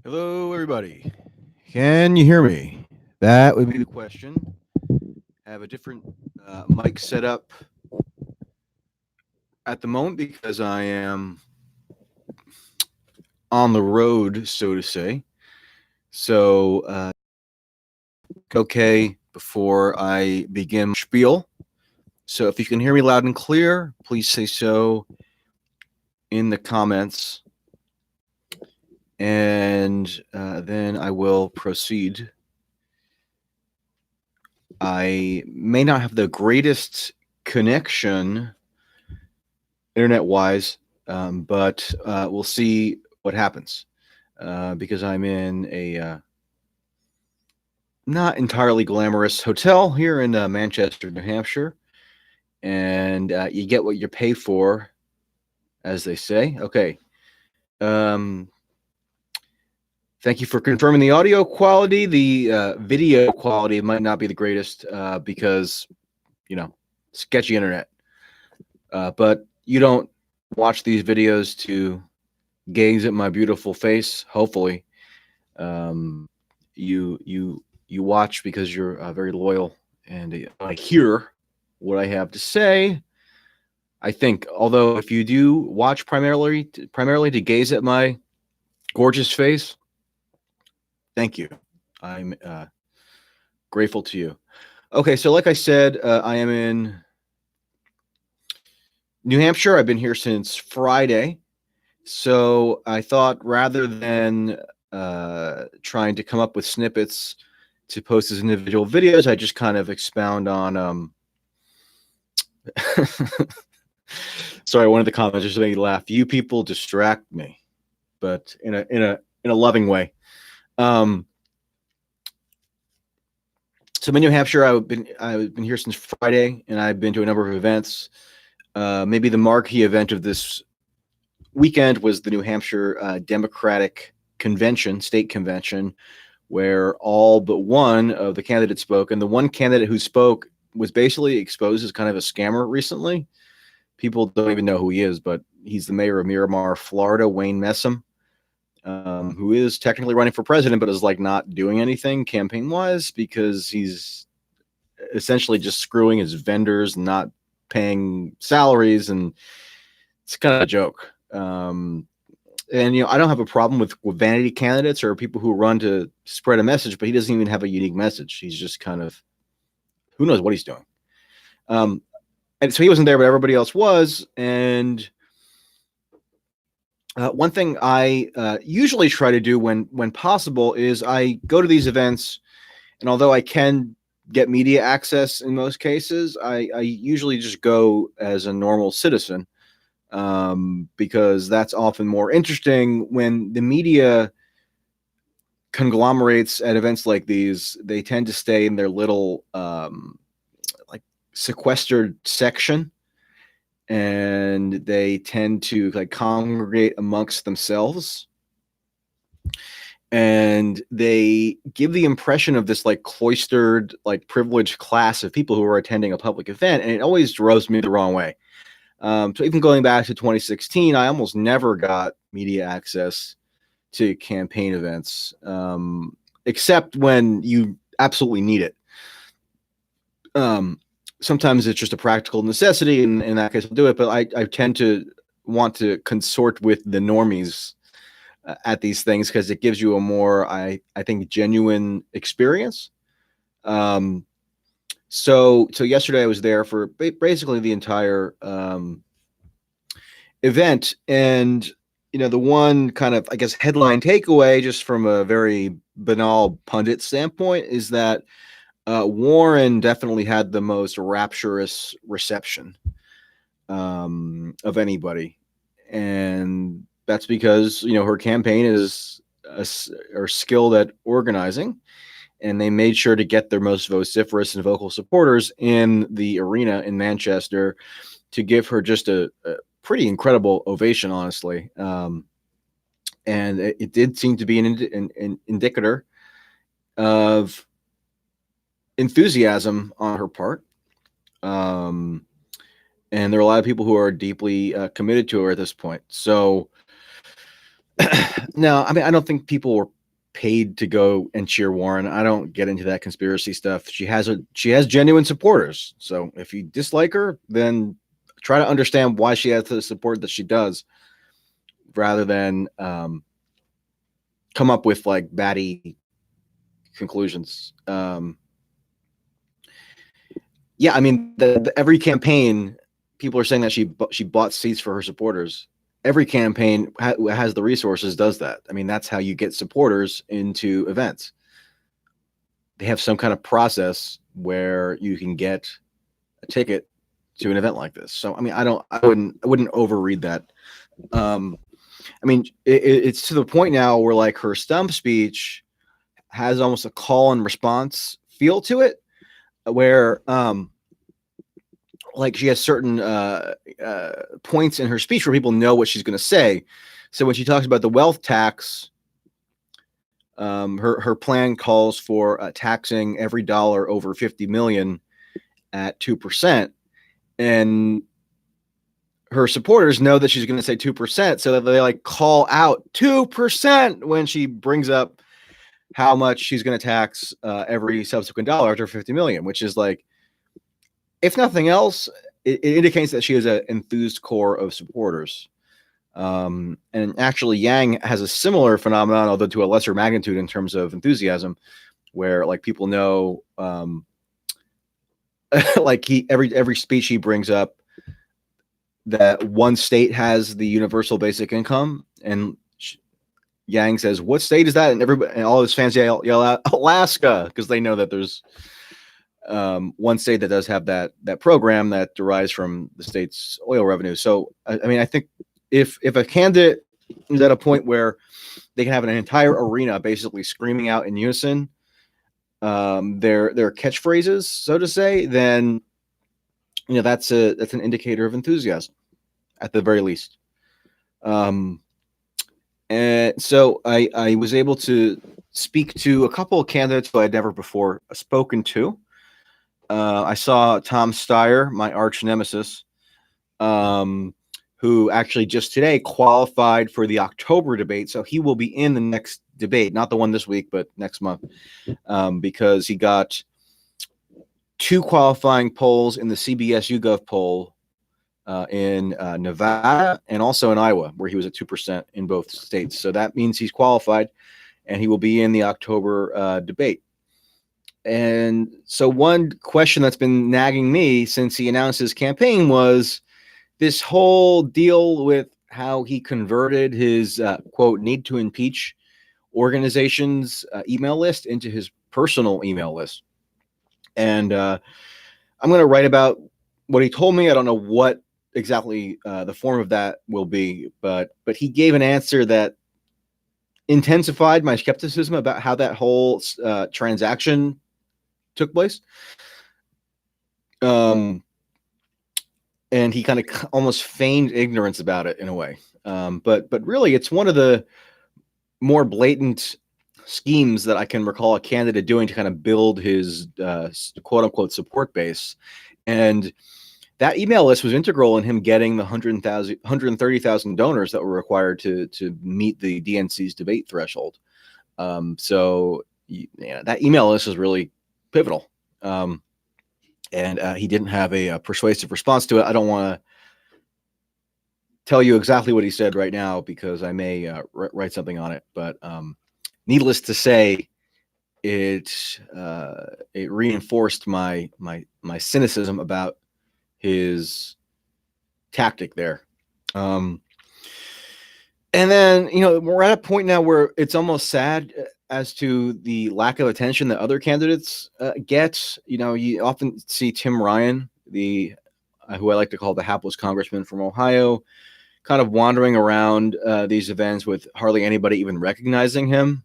Hello, everybody. Can you hear me? That would be the question. I have a different mic set up at the moment because I am on the road, so to say. So, okay, before I begin my spiel. So, if you can hear me loud and clear, please say so in the comments. And then I will proceed. I may not have the greatest connection internet wise, but we'll see what happens because I'm in a not entirely glamorous hotel here in Manchester, New Hampshire, and you get what you pay for, as they say. Okay. Um, Thank you for confirming the audio quality. The video quality might not be the greatest because, sketchy internet. But you don't watch these videos to gaze at my beautiful face. Hopefully, um, you watch because you're very loyal and I hear what I have to say. I think, although if you do watch primarily to gaze at my gorgeous face, thank you. I'm grateful to you. Okay, so like I said, I am in New Hampshire. I've been here since Friday. So I thought rather than trying to come up with snippets to post as individual videos, I just kind of expound on. Sorry, one of the comments just made me laugh. You people distract me, but in a loving way. So I'm in New Hampshire. I've been here since Friday, and I've been to a number of events. Maybe the marquee event of this weekend was the New Hampshire Democratic Convention, state convention, where all but one of the candidates spoke. And the one candidate who spoke was basically exposed as kind of a scammer recently. People don't even know who he is, but he's the mayor of Miramar, Florida, Wayne Messam, who is technically running for president, but is like not doing anything campaign wise because he's essentially just screwing his vendors, not paying salaries, and it's kind of a joke. And I don't have a problem with vanity candidates or people who run to spread a message, but he doesn't even have a unique message. He's just kind of who knows what he's doing. And so he wasn't there, but everybody else was. And one thing I usually try to do when possible is I go to these events, and although I can get media access in most cases, I usually just go as a normal citizen. Because that's often more interesting when the media conglomerates at events like these. They tend to stay in their little like sequestered section, and they tend to like congregate amongst themselves, and they give the impression of this like cloistered, like privileged class of people who are attending a public event, and it always rubs me the wrong way. So even going back to 2016, I almost never got media access to campaign events, except when you absolutely need it. Sometimes it's just a practical necessity, and in that case, I'll do it. But I tend to want to consort with the normies at these things because it gives you a more, I think, genuine experience. So yesterday I was there for basically the entire event, and the one kind of, I guess, headline takeaway, just from a very banal pundit standpoint, is that Warren definitely had the most rapturous reception of anybody, and that's because her campaign is are skilled at organizing. And they made sure to get their most vociferous and vocal supporters in the arena in Manchester to give her just a pretty incredible ovation, honestly. And it did seem to be an indicator of enthusiasm on her part. And there are a lot of people who are deeply committed to her at this point. So now, I mean, I don't think people were paid to go and cheer Warren. I don't get into that conspiracy stuff. She has genuine supporters. So if you dislike her, then try to understand why she has the support that she does, rather than come up with like batty conclusions. Yeah, I mean, every campaign, people are saying that she bought seats for her supporters. Every campaign has the resources does that. I mean, that's how you get supporters into events. They have some kind of process where you can get a ticket to an event like this. So, I mean, I wouldn't overread that. I mean, it's to the point now where like her stump speech has almost a call and response feel to it, where like she has certain points in her speech where people know what she's going to say. So when she talks about the wealth tax, her plan calls for taxing every dollar over 50 million at 2%, and her supporters know that she's going to say 2%, so that they like call out 2% when she brings up how much she's going to tax every subsequent dollar after 50 million, which is like, if nothing else, it indicates that she has an enthused core of supporters. And actually, Yang has a similar phenomenon, although to a lesser magnitude in terms of enthusiasm, where like people know, like every speech he brings up, that one state has the universal basic income, and Yang says, "What state is that?" And everybody and all his fans yell out Alaska, because they know that there's one state that does have that program that derives from the state's oil revenue. So I mean, I think if a candidate is at a point where they can have an entire arena basically screaming out in unison their catchphrases, so to say, then that's an indicator of enthusiasm at the very least. And so I was able to speak to a couple of candidates who I'd never before spoken to. I saw Tom Steyer, my arch nemesis, who actually just today qualified for the October debate. So he will be in the next debate, not the one this week, but next month, because he got 2 qualifying polls in the CBS YouGov poll in Nevada and also in Iowa, where he was at 2% in both states. So that means he's qualified, and he will be in the October debate. And so one question that's been nagging me since he announced his campaign was this whole deal with how he converted his quote need to impeach organization's email list into his personal email list. And I'm going to write about what he told me. I don't know what exactly the form of that will be, but he gave an answer that intensified my skepticism about how that whole transaction took place. And he kind of almost feigned ignorance about it in a way. But really, it's one of the more blatant schemes that I can recall a candidate doing to kind of build his quote unquote support base. And that email list was integral in him getting the 130,000 donors that were required to meet the DNC's debate threshold. So that email list is really pivotal. And he didn't have a persuasive response to it. I don't want to tell you exactly what he said right now because I may write something on it. But needless to say, it reinforced my cynicism about his tactic there. And then we're at a point now where it's almost sad as to the lack of attention that other candidates get. You often see Tim Ryan, who I like to call the hapless congressman from Ohio, kind of wandering around these events with hardly anybody even recognizing him,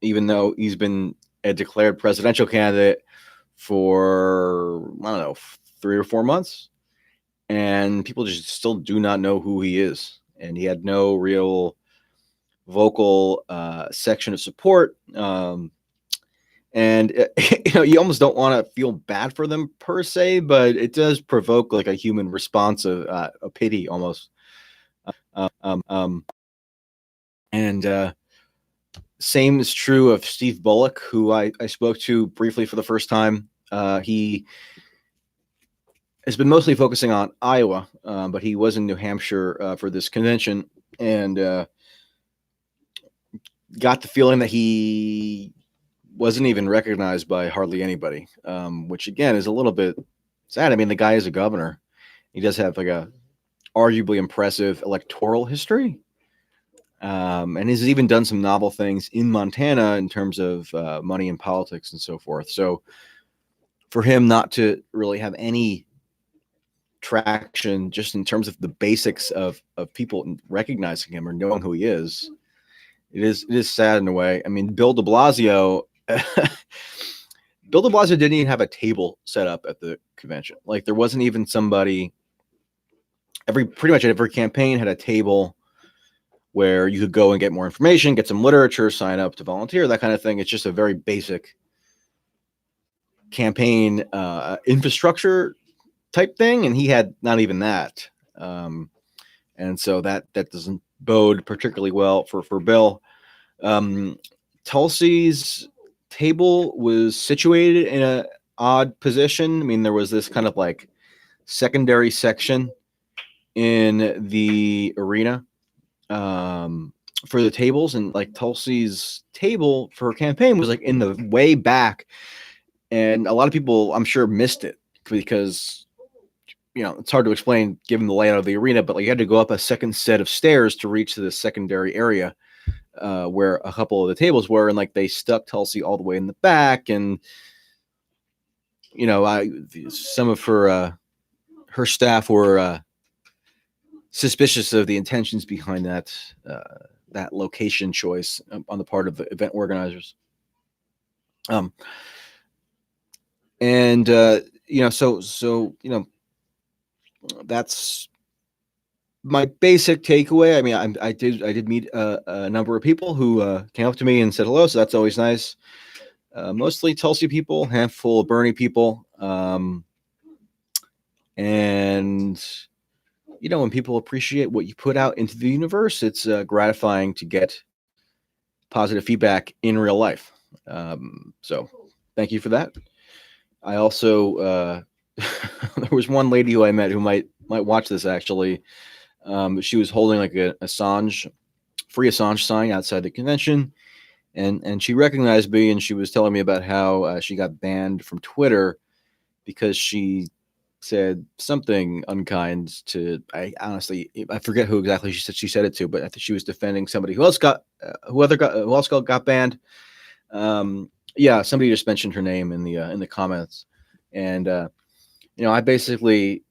even though he's been a declared presidential candidate for, I don't know, 3 or 4 months. And people just still do not know who he is. And he had no real vocal section of support. And you almost don't want to feel bad for them per se, but it does provoke like a human response of a pity almost. And Same is true of Steve Bullock, who I spoke to briefly for the first time. He has been mostly focusing on Iowa, but he was in New Hampshire for this convention, and got the feeling that he wasn't even recognized by hardly anybody, which again is a little bit sad. I mean, the guy is a governor. He does have like a arguably impressive electoral history. And has even done some novel things in Montana in terms of money and politics and so forth. So for him not to really have any traction just in terms of the basics of people recognizing him or knowing who he is, it is sad in a way. I mean, Bill de Blasio didn't even have a table set up at the convention. Like, there wasn't even somebody. Pretty much every campaign had a table where you could go and get more information, get some literature, sign up to volunteer, that kind of thing. It's just a very basic campaign infrastructure type thing, and he had not even that. And so that doesn't bode particularly well for Bill. Tulsi's table was situated in an odd position. I mean, there was this kind of like secondary section in the arena for the tables, and like Tulsi's table for her campaign was like in the way back, and a lot of people, I'm sure, missed it because, you know, it's hard to explain given the layout of the arena, but like you had to go up a second set of stairs to reach to the secondary area where a couple of the tables were, and like they stuck Tulsi all the way in the back, and you know, some of her staff were suspicious of the intentions behind that location choice on the part of the event organizers. And you know, so you know, that's my basic takeaway. I mean, I did meet a number of people who came up to me and said hello, so that's always nice. Mostly Tulsi people, handful of Bernie people, and you know, when people appreciate what you put out into the universe, it's gratifying to get positive feedback in real life. So thank you for that. I also there was one lady who I met who might watch this actually. She was holding like a free Assange sign outside the convention, and she recognized me, and she was telling me about how she got banned from Twitter because she said something unkind to, I forget who exactly she said it to, but I think she was defending somebody who else got banned. Yeah, somebody just mentioned her name in the comments, and you know, I basically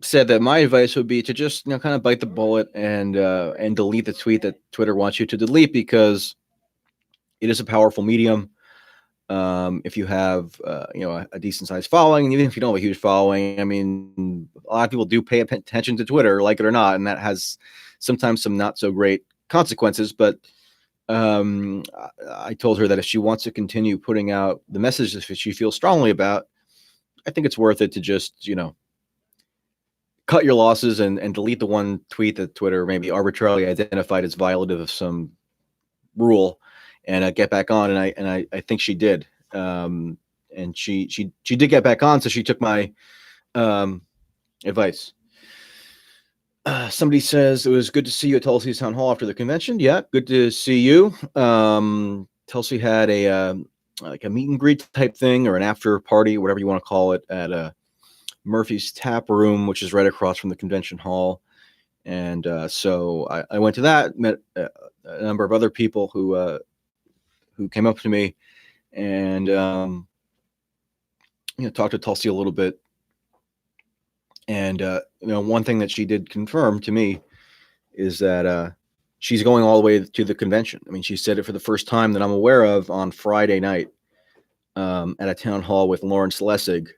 said that my advice would be to just, you know, kind of bite the bullet and delete the tweet that Twitter wants you to delete, because it is a powerful medium. If you have you know, a decent sized following, and even if you don't have a huge following, I mean, a lot of people do pay attention to Twitter, like it or not, and that has sometimes some not so great consequences. But I told her that if she wants to continue putting out the messages that she feels strongly about, I think it's worth it to just, you know, cut your losses and delete the one tweet that Twitter maybe arbitrarily identified as violative of some rule, and get back on. And I think she did. And she did get back on, so she took my advice. Somebody says it was good to see you at Tulsi's town hall after the convention. Yeah, good to see you. Tulsi had a like a meet and greet type thing, or an after party, whatever you want to call it, at Murphy's Tap Room, which is right across from the convention hall. And so I went to that, met a number of other people who came up to me, and you know, talked to Tulsi a little bit. And you know, one thing that she did confirm to me is that she's going all the way to the convention. I mean, she said it for the first time that I'm aware of on Friday night at a town hall with Lawrence Lessig.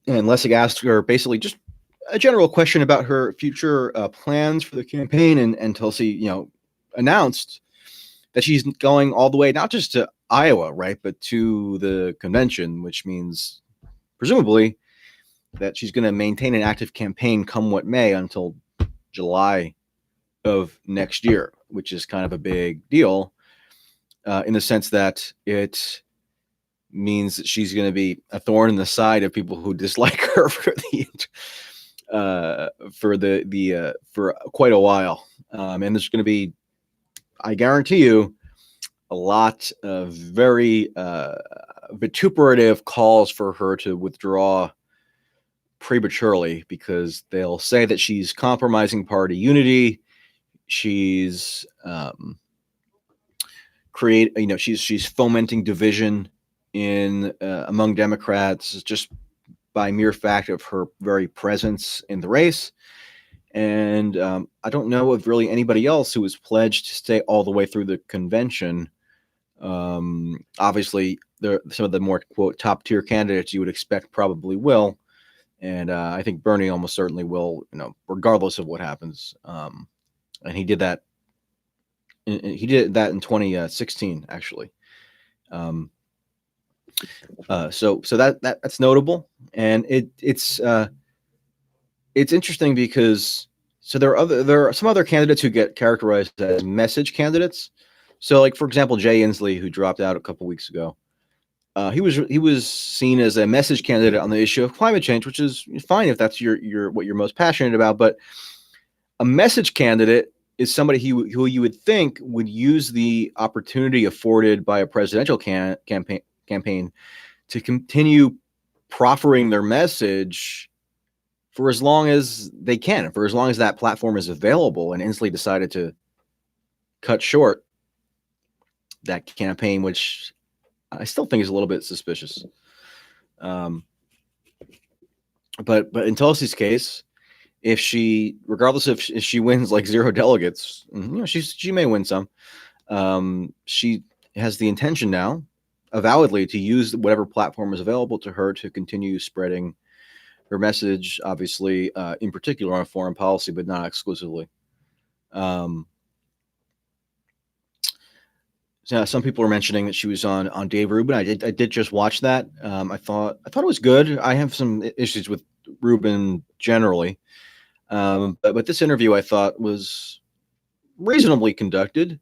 And Lessig asked her basically just a general question about her future plans for the campaign, and Tulsi, you know, announced that she's going all the way, not just to Iowa, right, but to the convention, which means presumably that she's going to maintain an active campaign come what may until July of next year. which is kind of a big deal in the sense that it means that she's going to be a thorn in the side of people who dislike her for quite a while. And there's going to be, I guarantee you, a lot of very vituperative calls for her to withdraw prematurely, because they'll say that she's compromising party unity. She's she's fomenting division in among Democrats just by mere fact of her very presence in the race. And I don't know of really anybody else who was pledged to stay all the way through the convention. Obviously, some of the more, quote, top tier candidates you would expect probably will. And I think Bernie almost certainly will, regardless of what happens. And he did that. He did that in 2016, actually. So that's notable, and it's interesting because there are some other candidates who get characterized as message candidates. So, like, for example, Jay Inslee, who dropped out a couple weeks ago, he was seen as a message candidate on the issue of climate change, which is fine if that's your what you're most passionate about. But a message candidate is somebody who you would think would use the opportunity afforded by a presidential campaign to continue proffering their message for as long as they can, for as long as that platform is available. And Inslee decided to cut short that campaign, which I still think is a little bit suspicious. But in Tulsi's case, regardless if she wins like 0 delegates, she may win some. She has the intention now, avowedly, to use whatever platform is available to her to continue spreading her message, obviously, in particular on foreign policy, but not exclusively. So some people are mentioning that she was on Dave Rubin. I did just watch that. I thought it was good. I have some issues with Rubin generally, but this interview I thought was reasonably conducted.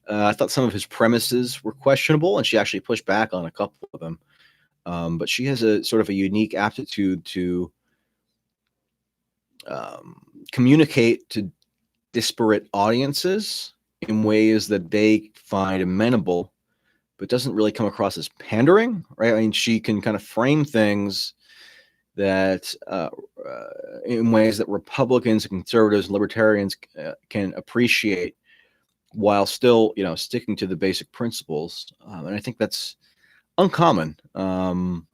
I thought some of his premises were questionable, and she actually pushed back on a couple of them. But she has a sort of a unique aptitude to communicate to disparate audiences in ways that they find amenable, but doesn't really come across as pandering, right? I mean, she can kind of frame things that in ways that Republicans and conservatives and libertarians can appreciate, while still, sticking to the basic principles. And I think that's uncommon. And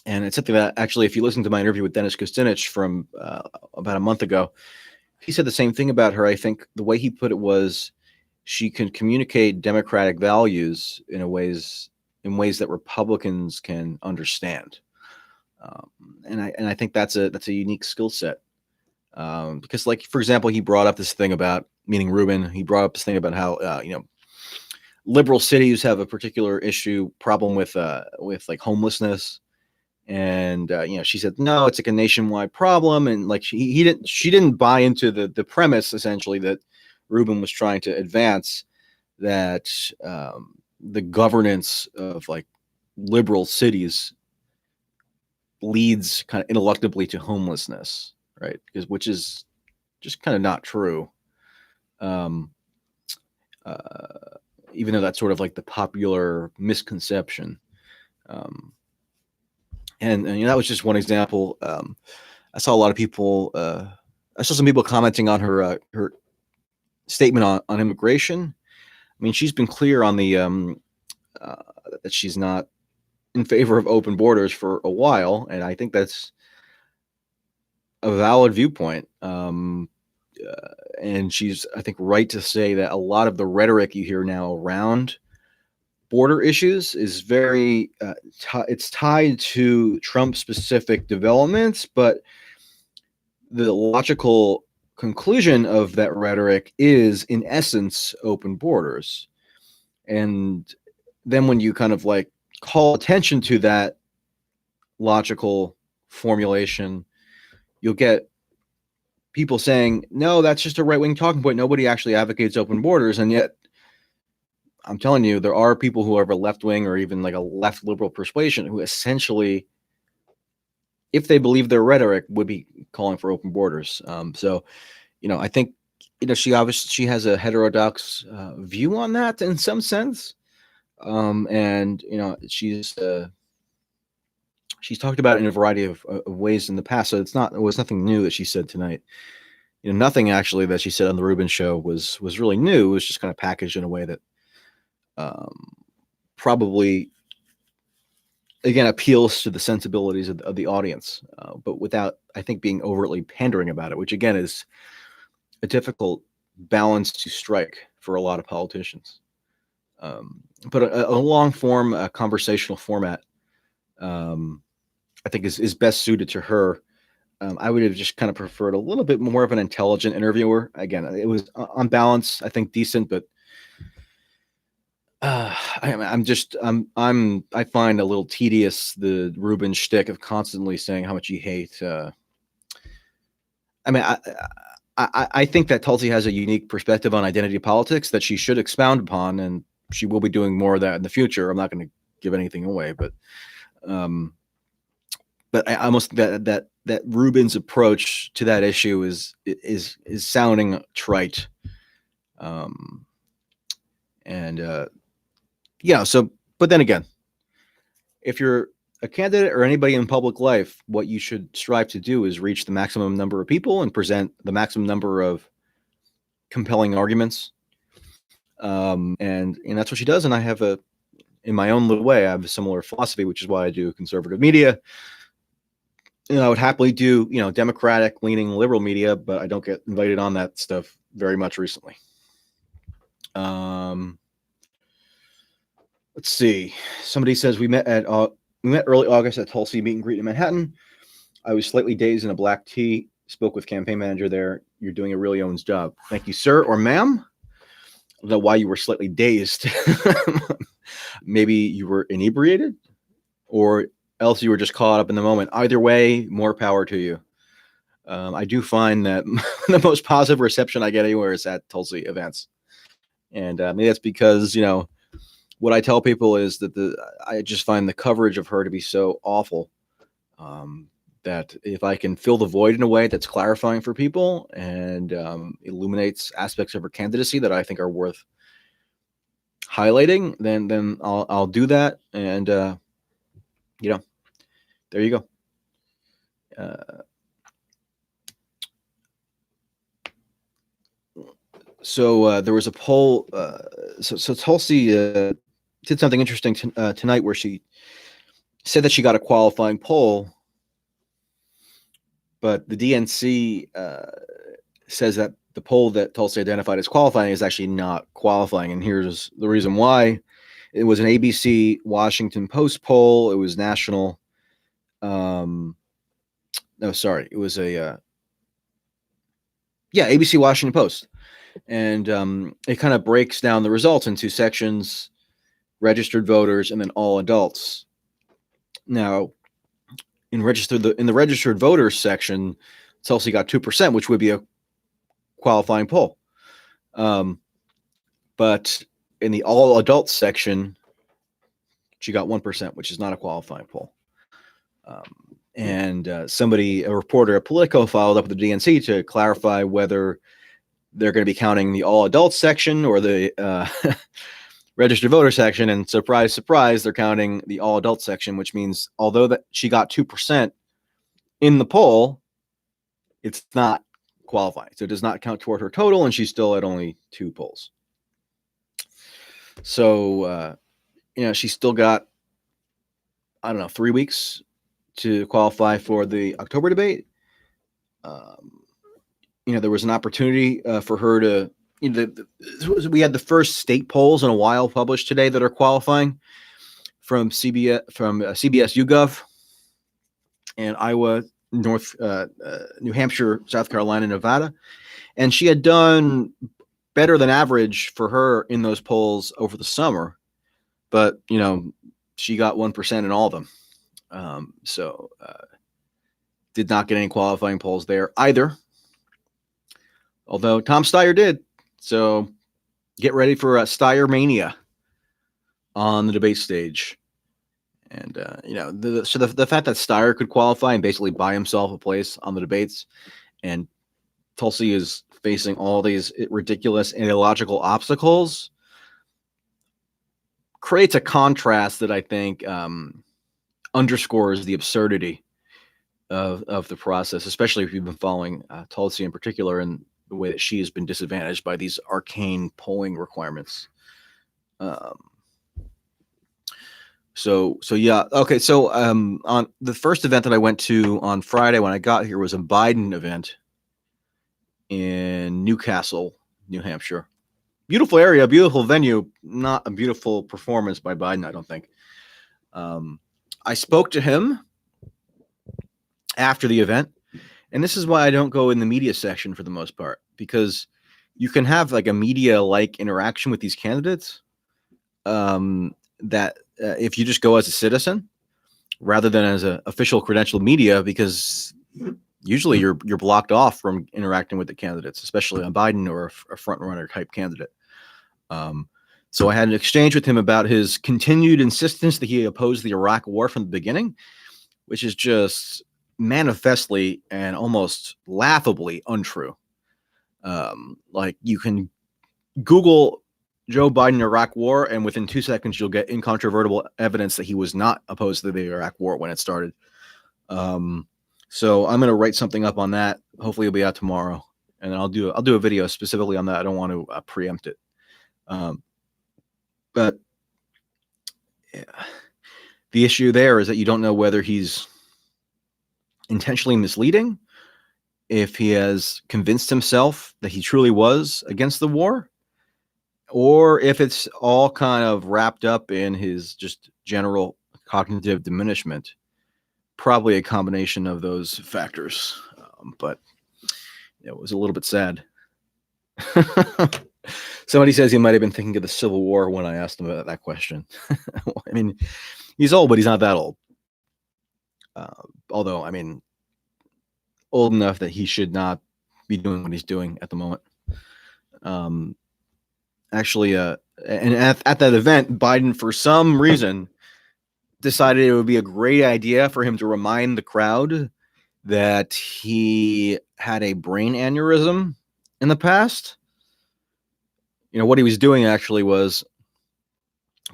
it's something that actually, if you listen to my interview with Dennis Kucinich from about a month ago, he said the same thing about her. I think the way he put it was, she can communicate democratic values in ways that Republicans can understand. And I think that's a unique skill set. Because, like, for example, he brought up this thing about, meaning Rubin, he brought up this thing about how, liberal cities have a particular problem with like homelessness. And, she said, no, it's like a nationwide problem. And like, she didn't buy into the premise, essentially, that Rubin was trying to advance, that the governance of like liberal cities leads kind of ineluctably to homelessness, right? Which is just kind of not true. Even though that's sort of like the popular misconception. And that was just one example. I saw a lot of people. I saw some people commenting on her statement on immigration. I mean, she's been clear on the that she's not in favor of open borders for a while, and I think that's a valid viewpoint. And she's, I think, right to say that a lot of the rhetoric you hear now around border issues is very it's tied to Trump-specific developments, but the logical conclusion of that rhetoric is, in essence, open borders. And then when you kind of like call attention to that logical formulation, you'll get people saying, no, that's just a right-wing talking point. Nobody actually advocates open borders. And yet, I'm telling you, there are people who have a left-wing or even like a left liberal persuasion who essentially, if they believe their rhetoric, would be calling for open borders. So, I think, she has a heterodox view on that in some sense. And, she's talked about it in a variety of ways in the past. So it was nothing new that she said tonight. Nothing actually that she said on the Rubin show was really new. It was just kind of packaged in a way that probably, again, appeals to the sensibilities of the audience, but without, I think, being overtly pandering about it, which again is a difficult balance to strike for a lot of politicians. But a long form, conversational format, I think is best suited to her. I would have just kind of preferred a little bit more of an intelligent interviewer. Again, it was on balance, I think, decent, but I find a little tedious the Rubin shtick of constantly saying how much you hate. I think that Tulsi has a unique perspective on identity politics that she should expound upon, and she will be doing more of that in the future. I'm not going to give anything away, but I almost that Rubin's approach to that issue is sounding trite. So, but then again, if you're a candidate or anybody in public life, what you should strive to do is reach the maximum number of people and present the maximum number of compelling arguments. And that's what she does. And I have in my own little way, I have a similar philosophy, which is why I do conservative media. I would happily do, Democratic leaning liberal media, but I don't get invited on that stuff very much recently. Let's see. Somebody says we met early August at Tulsi meet and greet in Manhattan. I was slightly dazed in a black tee. Spoke with campaign manager there. You're doing a really owns job. Thank you, sir or ma'am. I don't know why you were slightly dazed. Maybe you were inebriated, or else you were just caught up in the moment. Either way, more power to you. I do find that the most positive reception I get anywhere is at Tulsi events. And maybe that's because, what I tell people is that I just find the coverage of her to be so awful that if I can fill the void in a way that's clarifying for people and illuminates aspects of her candidacy that I think are worth highlighting, then I'll do that. And there you go. So there was a poll. So Tulsi did something interesting tonight where she said that she got a qualifying poll, but the DNC says that the poll that Tulsi identified as qualifying is actually not qualifying. And here's the reason why. It was an ABC Washington Post poll. It was national. It was ABC Washington Post. And it kind of breaks down the results into sections: registered voters and then all adults. Now, in the registered voters section, Tulsi got 2%, which would be a qualifying poll. But in the all adults section, she got 1%, which is not a qualifying poll. And a reporter at Politico, followed up with the DNC to clarify whether they're going to be counting the all adults section or the registered voter section. And surprise, surprise, they're counting the all adult section, which means although that she got 2% in the poll, it's not qualifying. So it does not count toward her total, and she's still at only 2 polls. So, she's still got, 3 weeks to qualify for the October debate. There was an opportunity for her to, we had the first state polls in a while published today that are qualifying from CBS YouGov, and Iowa, New Hampshire, South Carolina, Nevada. And she had done better than average for her in those polls over the summer, but, she got 1% in all of them. So did not get any qualifying polls there either. Although Tom Steyer did. So get ready for a Steyer mania on the debate stage. And, the fact that Steyer could qualify and basically buy himself a place on the debates, and Tulsi is facing all these ridiculous and illogical obstacles, creates a contrast that I think underscores the absurdity of the process, especially if you've been following Tulsi in particular and the way that she has been disadvantaged by these arcane polling requirements. So yeah. Okay. So on the first event that I went to on Friday when I got here was a Biden event in Newcastle, New Hampshire. Beautiful area, beautiful venue, not a beautiful performance by Biden, I don't think. I spoke to him after the event, and this is why I don't go in the media section for the most part, because you can have like a media-like interaction with these candidates that if you just go as a citizen rather than as an official credentialed media, because usually you're blocked off from interacting with the candidates, especially on Biden or a front runner type candidate. So I had an exchange with him about his continued insistence that he opposed the Iraq war from the beginning, which is just manifestly and almost laughably untrue. Like you can Google Joe Biden Iraq war, and within 2 seconds you'll get incontrovertible evidence that he was not opposed to the Iraq war when it started. So I'm going to write something up on that. Hopefully it'll be out tomorrow, and then I'll do a video specifically on that. I don't want to preempt it. But yeah, the issue there is that you don't know whether he's intentionally misleading, if he has convinced himself that he truly was against the war, or if it's all kind of wrapped up in his just general cognitive diminishment. Probably a combination of those factors, but it was a little bit sad. Somebody says he might have been thinking of the Civil War when I asked him about that question. I mean, he's old, but he's not that old. Although, I mean, old enough that he should not be doing what he's doing at the moment. Actually, and at that event, Biden, for some reason, decided it would be a great idea for him to remind the crowd that he had a brain aneurysm in the past. You know, what he was doing actually was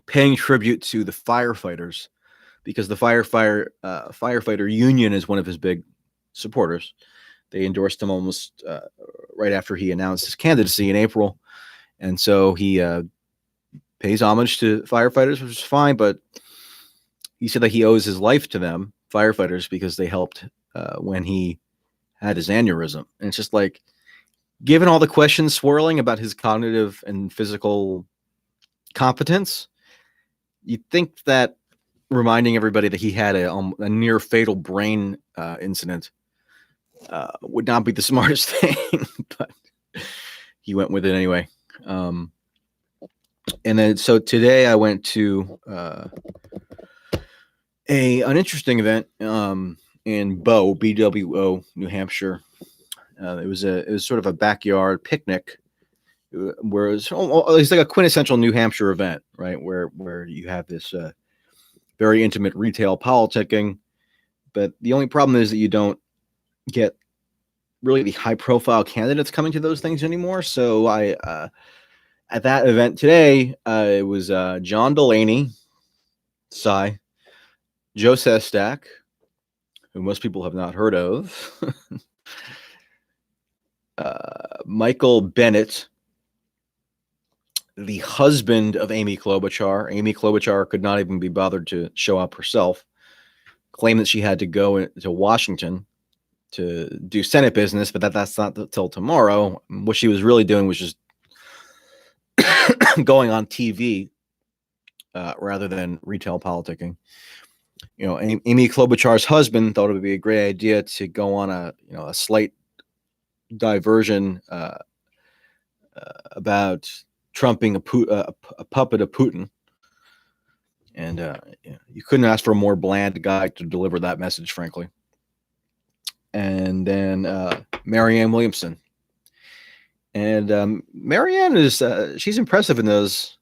paying tribute to the firefighters, because the firefighter union is one of his big supporters. They endorsed him almost right after he announced his candidacy in April. And so he pays homage to firefighters, which is fine, but he said that he owes his life to them, firefighters, because they helped when he had his aneurysm. And it's just like, given all the questions swirling about his cognitive and physical competence, you'd think that reminding everybody that he had a near fatal brain incident would not be the smartest thing, but he went with it anyway. And then, so today I went to an interesting event in BWO, New Hampshire. It was sort of a backyard picnic, where it's like a quintessential New Hampshire event, right? Where you have this very intimate retail politicking, but the only problem is that you don't get really the high profile candidates coming to those things anymore. So I at that event today, it was John Delaney, Joe Sestak, who most people have not heard of, Michael Bennett, the husband of Amy Klobuchar. Amy Klobuchar could not even be bothered to show up herself, claimed that she had to go to Washington to do Senate business, but that's not till tomorrow. What she was really doing was just going on TV rather than retail politicking. You know, Amy Klobuchar's husband thought it would be a great idea to go on a slight diversion about trumping a puppet of Putin, and you couldn't ask for a more bland guy to deliver that message, frankly. And then Marianne Williamson, And Marianne is she's impressive in those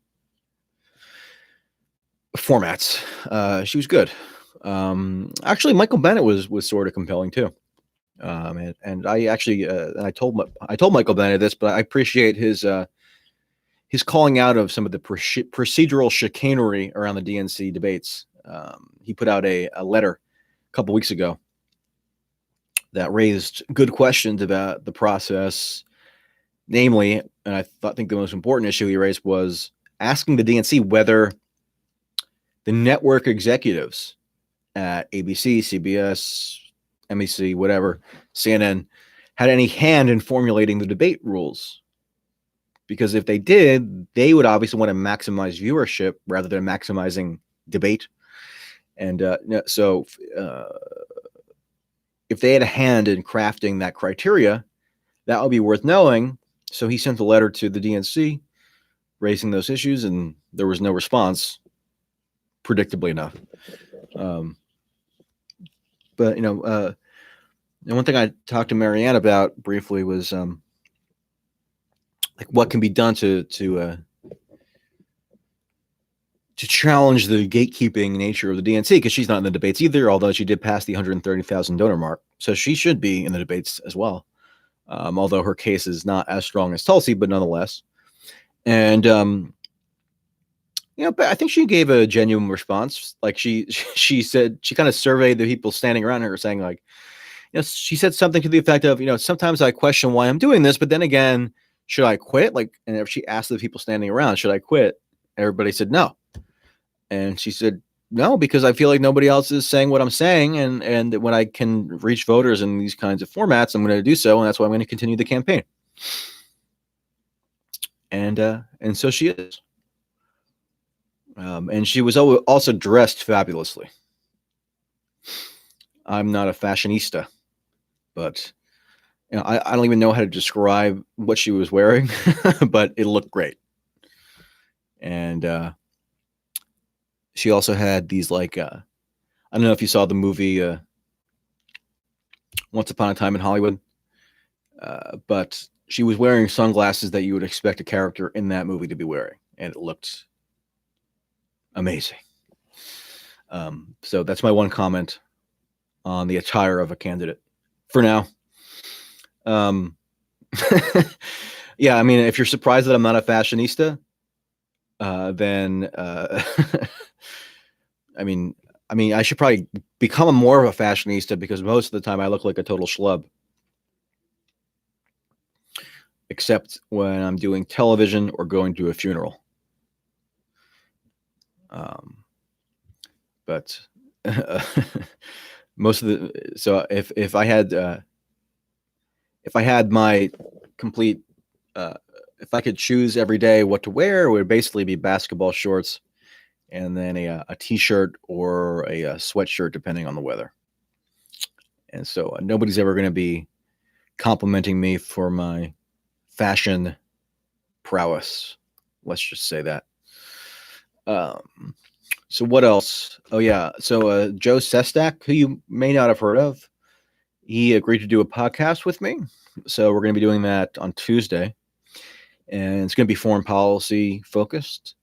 formats. She was good. Actually, Michael Bennett was sort of compelling too. And I actually I told Michael Bennett this, but I appreciate his calling out of some of the procedural chicanery around the DNC debates. He put out a letter a couple weeks ago that raised good questions about the process. Namely, and I think the most important issue he raised was asking the DNC whether the network executives at ABC, CBS, NBC, whatever, CNN, had any hand in formulating the debate rules. Because if they did, they would obviously want to maximize viewership rather than maximizing debate. And so if they had a hand in crafting that criteria, that would be worth knowing. So he sent a letter to the DNC raising those issues, and there was no response, predictably enough. But, and one thing I talked to Marianne about briefly was like what can be done to challenge the gatekeeping nature of the DNC, because she's not in the debates either, although she did pass the 130,000 donor mark. So she should be in the debates as well. Although her case is not as strong as Tulsi, but nonetheless. And, but I think she gave a genuine response. Like she said, she kind of surveyed the people standing around her saying like, she said something to the effect of, sometimes I question why I'm doing this, but then again, should I quit? Like, and if she asked the people standing around, should I quit? Everybody said no. And she said, no, because I feel like nobody else is saying what I'm saying. And when I can reach voters in these kinds of formats, I'm going to do so. And that's why I'm going to continue the campaign. And so she is. And she was also dressed fabulously. I'm not a fashionista, but I don't even know how to describe what she was wearing, but it looked great. And she also had these like I don't know if you saw the movie Once Upon a Time in Hollywood, but she was wearing sunglasses that you would expect a character in that movie to be wearing, and it looked amazing. So that's my one comment on the attire of a candidate for now. Yeah, I mean, if you're surprised that I'm not a fashionista, then I mean, I should probably become more of a fashionista, because most of the time I look like a total schlub, except when I'm doing television or going to a funeral. But most of the, so if I had my complete, if I could choose every day what to wear, it would basically be basketball shorts and then a t-shirt or a sweatshirt, depending on the weather. And so nobody's ever going to be complimenting me for my fashion prowess. Let's just say that. So what else? Oh yeah. So Joe Sestak, who you may not have heard of, he agreed to do a podcast with me. So we're going to be doing that on Tuesday, and it's going to be foreign policy focused.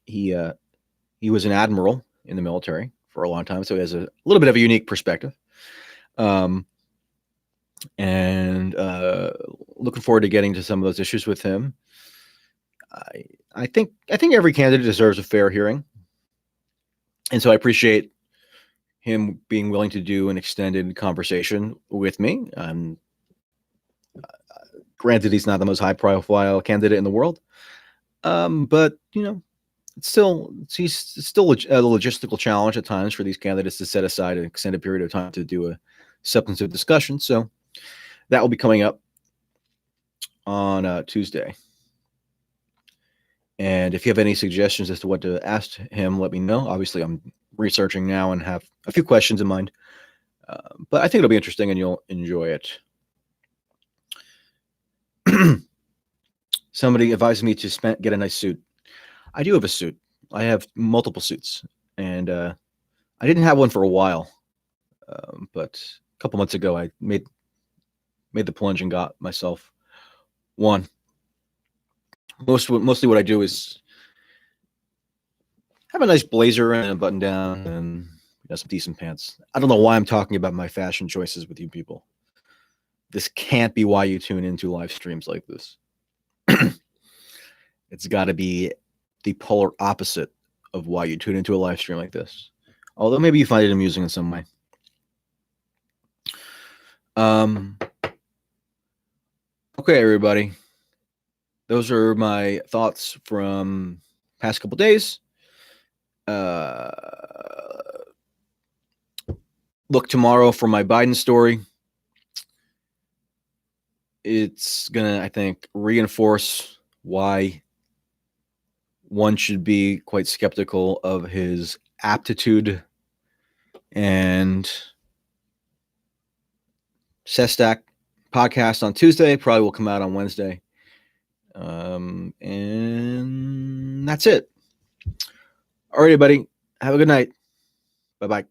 He was an admiral in the military for a long time, so he has a little bit of a unique perspective. And looking forward to getting to some of those issues with him. I think every candidate deserves a fair hearing, and so I appreciate him being willing to do an extended conversation with me. Granted, he's not the most high-profile candidate in the world, but it's still a logistical challenge at times for these candidates to set aside an extended period of time to do a substantive discussion. So that will be coming up on Tuesday. And if you have any suggestions as to what to ask him, let me know. Obviously, I'm researching now and have a few questions in mind. But I think it'll be interesting and you'll enjoy it. Somebody advised me to get a nice suit. I do have a suit. I have multiple suits. And I didn't have one for a while. But a couple months ago, I made the plunge and got myself One. Mostly what I do is have a nice blazer and a button down and some decent pants. I don't know why I'm talking about my fashion choices with you people. This can't be why you tune into live streams like this. It's got to be the polar opposite of why you tune into a live stream like this. Although maybe you find it amusing in some way. Okay, everybody. Those are my thoughts from past couple days. Look tomorrow for my Biden story. It's gonna, I think, reinforce why one should be quite skeptical of his aptitude. And Sestak podcast on Tuesday probably will come out on Wednesday. And that's it. All right, everybody. Have a good night. Bye-bye.